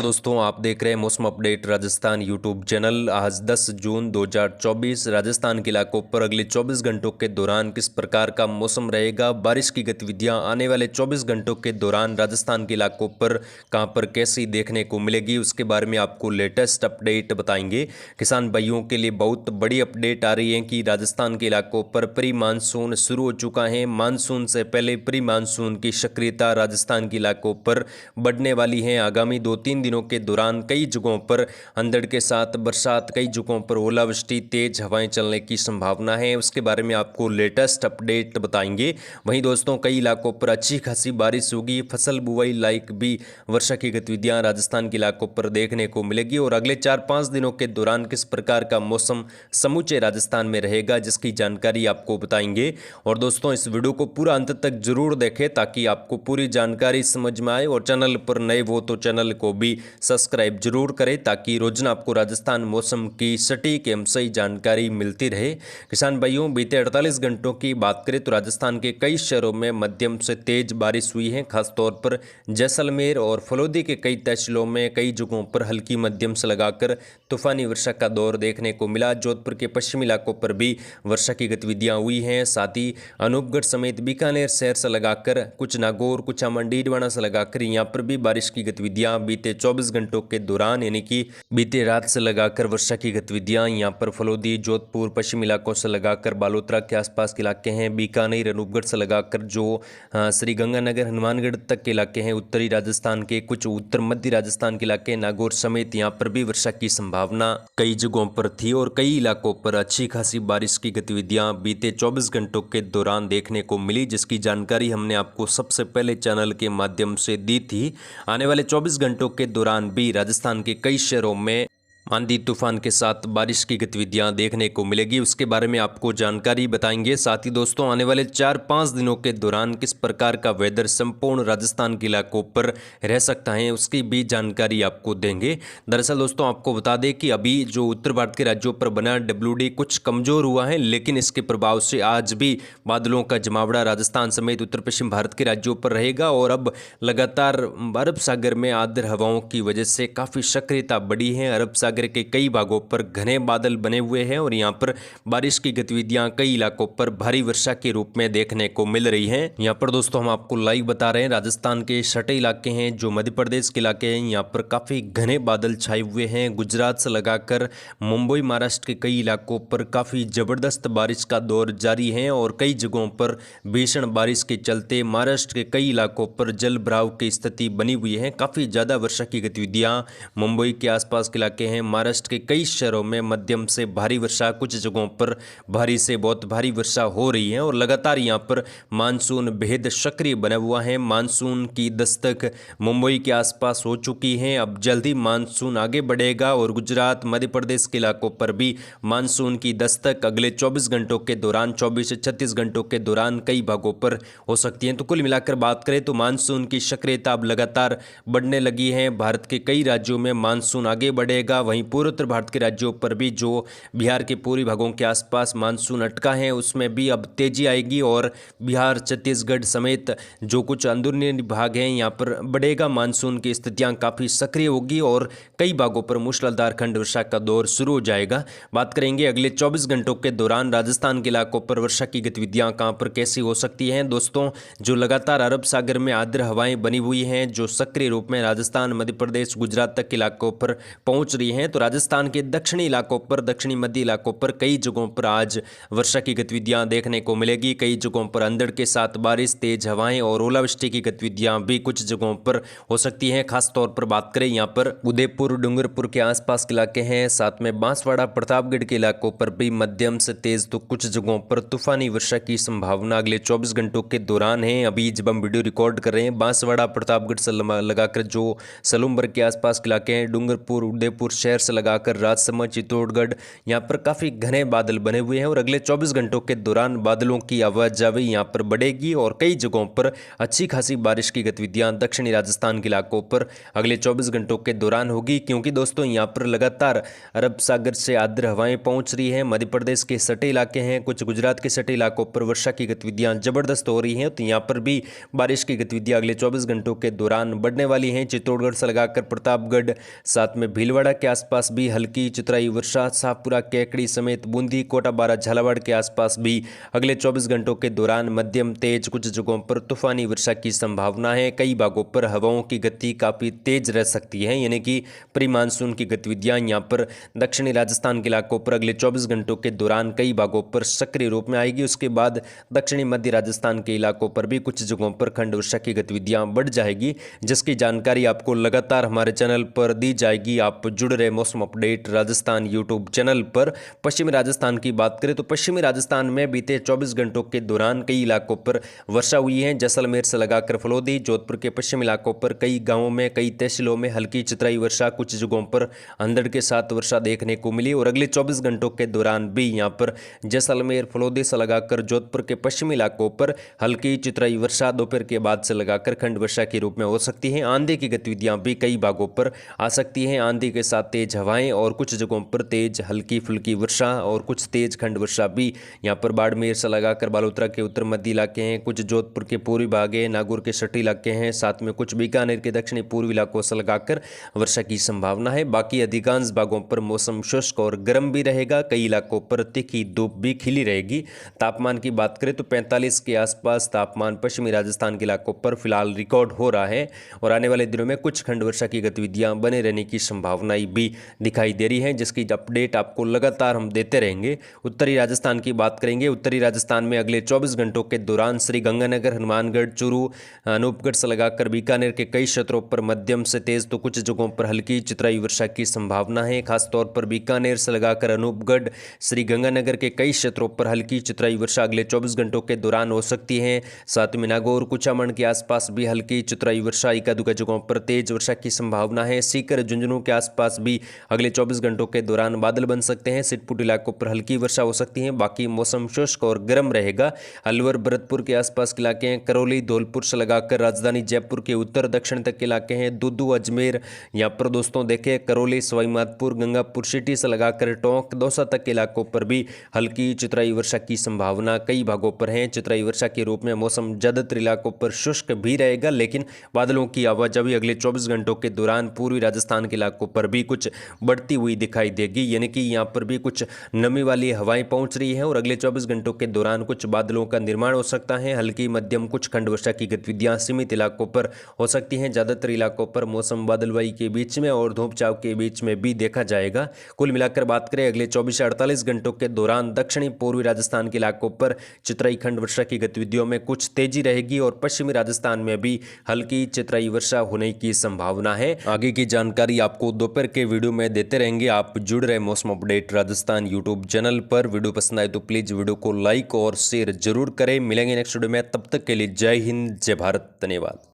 नमस्कार दोस्तों, आप देख रहे हैं मौसम अपडेट राजस्थान यूट्यूब चैनल। आज 10 जून 2024 राजस्थान के इलाकों पर अगले 24 घंटों के दौरान किस प्रकार का मौसम रहेगा, बारिश की गतिविधियां आने वाले 24 घंटों के दौरान राजस्थान के इलाकों पर कहां पर कैसी देखने को मिलेगी, उसके बारे में आपको लेटेस्ट अपडेट बताएंगे। किसान भाइयों के लिए बहुत बड़ी अपडेट आ रही है कि राजस्थान के इलाकों पर प्री मानसून शुरू हो चुका है। मानसून से पहले प्री मानसून की सक्रियता राजस्थान के इलाकों पर बढ़ने वाली है। आगामी 2-3 दिनों के दौरान कई जगहों पर अंधड़ के साथ बरसात, कई जगहों पर ओलावृष्टि, तेज हवाएं चलने की संभावना है। उसके बारे में आपको लेटेस्ट अपडेट बताएंगे। वहीं दोस्तों, कई इलाकों पर अच्छी खासी बारिश होगी। फसल बुवाई लायक भी वर्षा की गतिविधियां राजस्थान के इलाकों पर देखने को मिलेगी। और अगले 4-5 दिनों के दौरान किस प्रकार का मौसम समूचे राजस्थान में रहेगा, जिसकी जानकारी आपको बताएंगे। और दोस्तों, इस वीडियो को पूरा अंत तक जरूर देखें ताकि आपको पूरी जानकारी समझ में आए। और चैनल पर नए हो तो चैनल को भी सब्सक्राइब जरूर करें ताकि रोजाना आपको राजस्थान मौसम की सटीक एवं सही जानकारी मिलती रहे। किसान भाइयों, बीते 48 घंटों की बात करें तो राजस्थान के कई शहरों में मध्यम से तेज बारिश हुई है। खासतौर पर जैसलमेर और फलोदी के कई तहसीलों में कई जगहों पर हल्की मध्यम से लगाकर तूफानी वर्षा का दौर देखने को मिला। जोधपुर के पश्चिमी इलाकों पर भी वर्षा की गतिविधियां हुई हैं। साथ ही अनूपगढ़ समेत बीकानेर शहर से लगाकर कुछ नागौर, कुछ मंडीडवाना से लगाकर यहाँ पर भी बारिश की गतिविधियां बीते 24 घंटों के दौरान यानी कि बीते रात से लगाकर वर्षा की गतिविधियां यहाँ पर फलोदी, जोधपुर, पश्चिमी इलाकों से लगाकर बालोतरा के आसपास के इलाके हैं, बीकानेर, अनूपगढ़ से लगाकर जो श्री गंगानगर, हनुमानगढ़ तक के इलाके हैं, उत्तरी राजस्थान के कुछ उत्तर मध्य राजस्थान के इलाके, नागौर समेत यहाँ पर भी वर्षा की संभावना कई जगहों पर थी। और कई इलाकों पर अच्छी खासी बारिश की गतिविधियां बीते 24 घंटों के दौरान देखने को मिली, जिसकी जानकारी हमने आपको सबसे पहले चैनल के माध्यम से दी थी। आने वाले 24 घंटों के दौरान भी राजस्थान के कई शहरों में आंधी तूफान के साथ बारिश की गतिविधियां देखने को मिलेगी, उसके बारे में आपको जानकारी बताएंगे। साथ ही दोस्तों, आने वाले 4-5 दिनों के दौरान किस प्रकार का वेदर संपूर्ण राजस्थान के इलाकों पर रह सकता है, उसकी भी जानकारी आपको देंगे। दरअसल दोस्तों, आपको बता दें कि अभी जो उत्तर भारत के राज्यों पर बना WD कुछ कमजोर हुआ है, लेकिन इसके प्रभाव से आज भी बादलों का जमावड़ा राजस्थान समेत उत्तर पश्चिम भारत के राज्यों पर रहेगा। और अब लगातार अरब सागर में आर्द्र हवाओं की वजह से काफ़ी सक्रियता बढ़ी है। अरब सागर के कई भागों पर घने बादल बने हुए हैं और यहां पर बारिश की गतिविधियां कई इलाकों पर भारी वर्षा के रूप में देखने को मिल रही हैं। यहां पर दोस्तों, हम आपको लाइव बता रहे हैं, राजस्थान के सटे इलाके हैं, जो मध्य प्रदेश के इलाके हैं, यहां पर काफी घने बादल छाए हुए हैं। गुजरात से लगाकर मुंबई, महाराष्ट्र के कई इलाकों पर काफी जबरदस्त बारिश का दौर जारी है। और कई जगहों पर भीषण बारिश के चलते महाराष्ट्र के कई इलाकों पर जल भराव की स्थिति बनी हुई है। काफी ज्यादा वर्षा की गतिविधियां मुंबई के आसपास के इलाके हैं, महाराष्ट्र के कई शहरों में मध्यम से भारी वर्षा, कुछ जगहों पर भारी से बहुत भारी वर्षा हो रही है। और लगातार यहां पर मानसून बेहद सक्रिय बना हुआ है। मानसून की दस्तक मुंबई के आसपास हो चुकी है। अब जल्दी मानसून आगे बढ़ेगा और गुजरात, मध्य प्रदेश के इलाकों पर भी मानसून की दस्तक अगले 24 घंटों के दौरान, 24 से 36 घंटों के दौरान कई भागों पर हो सकती है। तो कुल मिलाकर बात करें तो मानसून की सक्रियता अब लगातार बढ़ने लगी है। भारत के कई राज्यों में मानसून आगे बढ़ेगा। वहीं पूर्व उत्तर भारत के राज्यों पर भी, जो बिहार के पूर्वी भागों के आसपास मानसून अटका है, उसमें भी अब तेजी आएगी। और बिहार, छत्तीसगढ़ समेत जो कुछ अंदरूनी भाग हैं, यहाँ पर बढ़ेगा मानसून की स्थितियां काफ़ी सक्रिय होगी और कई भागों पर मूसलाधार खंड वर्षा का दौर शुरू हो जाएगा। बात करेंगे अगले 24 घंटों के दौरान राजस्थान के इलाकों पर वर्षा की गतिविधियां कहाँ पर कैसी हो सकती हैं। दोस्तों, जो लगातार अरब सागर में आर्द्र हवाएं बनी हुई हैं, जो सक्रिय रूप में राजस्थान, मध्य प्रदेश, गुजरात तक के इलाकों पर पहुंच रही हैं, तो राजस्थान के दक्षिणी इलाकों पर, दक्षिणी मध्य इलाकों पर कई जगहों पर आज वर्षा की गतिविधियां देखने को मिलेगी। कई जगहों पर अंधड़ के साथ बारिश, तेज हवाएं और ओलावृष्टि की गतिविधियां भी कुछ जगहों पर हो सकती हैं। खासतौर पर बात करें, यहाँ पर उदयपुर, डूंगरपुर के आसपास के इलाके हैं, साथ में बांसवाड़ा, प्रतापगढ़ के इलाकों पर भी मध्यम से तेज तो कुछ जगहों पर तूफानी वर्षा की संभावना अगले 24 घंटों के दौरान है। अभी जब हम वीडियो रिकॉर्ड कर रहे हैं, बांसवाड़ा, प्रतापगढ़ से लगाकर जो सलूमबर के आसपास के इलाके हैं, डूंगरपुर, उदयपुर शहर बुलंदशहर से लगाकर राजसमंद, चित्तौड़गढ़, यहाँ पर काफ़ी घने बादल बने हुए हैं और अगले 24 घंटों के दौरान बादलों की आवाजाही यहाँ पर बढ़ेगी और कई जगहों पर अच्छी खासी बारिश की गतिविधियां दक्षिणी राजस्थान के इलाकों पर अगले 24 घंटों के दौरान होगी, क्योंकि दोस्तों यहाँ पर लगातार अरब सागर से आर्द्र हवाएं पहुंच रही हैं। मध्य प्रदेश के सटे इलाके हैं, कुछ गुजरात के सटे इलाकों पर वर्षा की गतिविधियां जबरदस्त हो रही हैं, तो यहाँ पर भी बारिश की गतिविधियां अगले 24 घंटों के दौरान बढ़ने वाली हैं। चित्तौड़गढ़ से लगाकर प्रतापगढ़, साथ में भीलवाड़ा के आसपास भी हल्की चितराई वर्षा, शाहपुरा, केकड़ी समेत बूंदी, कोटा, बारा, झालावाड़ के आसपास भी अगले 24 घंटों के दौरान मध्यम तेज, कुछ जगहों पर तूफानी वर्षा की संभावना है। कई भागों पर हवाओं की गति काफ़ी तेज रह सकती है, यानी कि प्री मानसून की गतिविधियां यहाँ पर दक्षिणी राजस्थान के इलाकों पर अगले 24 घंटों के दौरान कई भागों पर सक्रिय रूप में आएगी। उसके बाद दक्षिणी मध्य राजस्थान के इलाकों पर भी कुछ जगहों पर खंड वर्षा की गतिविधियां बढ़ जाएगी, जिसकी जानकारी आपको लगातार हमारे चैनल पर दी जाएगी। आप जुड़ रहे मौसम अपडेट राजस्थान यूट्यूब चैनल पर। पश्चिमी राजस्थान की बात करें तो पश्चिमी राजस्थान में बीते 24 घंटों के दौरान कई इलाकों पर वर्षा हुई है। जैसलमेर से लगाकर फलोदी, जोधपुर के पश्चिमी इलाकों पर कई गांवों में, कई तहसीलों में हल्की चितराई वर्षा, कुछ जगहों पर अंधड़ के साथ वर्षा देखने को मिली और अगले 24 घंटों के दौरान भी यहां पर जैसलमेर, फलोदी से लगाकर जोधपुर के पश्चिमी इलाकों पर हल्की चितराई वर्षा दोपहर के बाद से लगाकर खंड वर्षा के रूप में हो सकती है। आंधी की गतिविधियां भी कई भागों पर आ सकती हैं, आंधी के साथ तेज हवाएं और कुछ जगहों पर तेज हल्की फुल्की वर्षा और कुछ तेज खंड वर्षा भी यहाँ पर बाड़मेर से लगाकर बालोतरा के उत्तर मध्य इलाके हैं, कुछ जोधपुर के पूर्वी भाग है, नागौर के सटी इलाके हैं, साथ में कुछ बीकानेर के दक्षिणी पूर्वी इलाकों से लगाकर वर्षा की संभावना है। बाकी अधिकांश भागों पर मौसम शुष्क और गर्म भी रहेगा, कई इलाकों पर तीखी धूप भी खिली रहेगी। तापमान की बात करें तो 45 के आसपास तापमान पश्चिमी राजस्थान के इलाकों पर फिलहाल रिकॉर्ड हो रहा है और आने वाले दिनों में कुछ खंड वर्षा की गतिविधियां बने रहने की संभावनाएं भी दिखाई दे रही हैं, जिसकी अपडेट आपको लगातार हम देते रहेंगे। उत्तरी राजस्थान की बात करेंगे। उत्तरी राजस्थान में अगले 24 घंटों के दौरान श्रीगंगानगर, हनुमानगढ़, चूरू, अनूपगढ़ से लगाकर बीकानेर के कई क्षेत्रों पर मध्यम से तेज तो कुछ जगहों पर हल्की चितराई वर्षा की संभावना है। खासतौर पर बीकानेर से लगाकर अनूपगढ़, श्रीगंगानगर के कई क्षेत्रों पर हल्की चितराई वर्षा अगले 24 घंटों के दौरान हो सकती है। साथ में नागौर, कुचामन के आसपास भी हल्की चितराई वर्षा, एका दुका जगहों पर तेज वर्षा की संभावना है। सीकर, झुंझुनू के आसपास भी अगले 24 घंटों के दौरान बादल बन सकते हैं। सिटपुट इलाकों पर हल्की वर्षा हो सकती है। बाकी मौसम शुष्क और गर्म रहेगा। अलवर, भरतपुर के आसपास के इलाके हैं, करौली, धौलपुर से लगाकर राजधानी जयपुर के उत्तर दक्षिण तक के इलाके हैं, दूदू, अजमेर, यहाँ पर दोस्तों देखें करौली, सवाईमाधोपुर, गंगापुर सिटी से लगाकर टोंक, दौसा तक के इलाकों पर भी हल्की चितराई वर्षा की संभावना कई भागों पर है। चितराई वर्षा के रूप में मौसम ज्यादातर इलाकों पर शुष्क भी रहेगा, लेकिन बादलों की आवाजाही अगले 24 घंटों के दौरान पूर्वी राजस्थान के इलाकों पर भी कुछ बढ़ती हुई दिखाई देगी, यानी कि यहाँ पर भी कुछ नमी वाली हवाएं पहुंच रही हैं और अगले 24 घंटों के दौरान कुछ बादलों का निर्माण हो सकता है। हल्की मध्यम कुछ खंड वर्षा की गतिविधियां सीमित इलाकों पर हो सकती हैं। ज्यादातर इलाकों पर मौसम बादलवाई के बीच में और धूप छांव के बीच में भी देखा जाएगा। कुल मिलाकर बात करें अगले 24 से 48 घंटों के दौरान दक्षिणी पूर्वी राजस्थान के इलाकों पर चितराई खंड वर्षा की गतिविधियों में कुछ तेजी रहेगी और पश्चिमी राजस्थान में भी हल्की चितराई वर्षा होने की संभावना है। आगे की जानकारी आपको दोपहर के वीडियो में देते रहेंगे। आप जुड़ रहे मौसम अपडेट राजस्थान यूट्यूब चैनल पर। वीडियो पसंद आए तो प्लीज वीडियो को लाइक और शेयर जरूर करें। मिलेंगे नेक्स्ट वीडियो में, तब तक के लिए जय हिंद, जय भारत, धन्यवाद।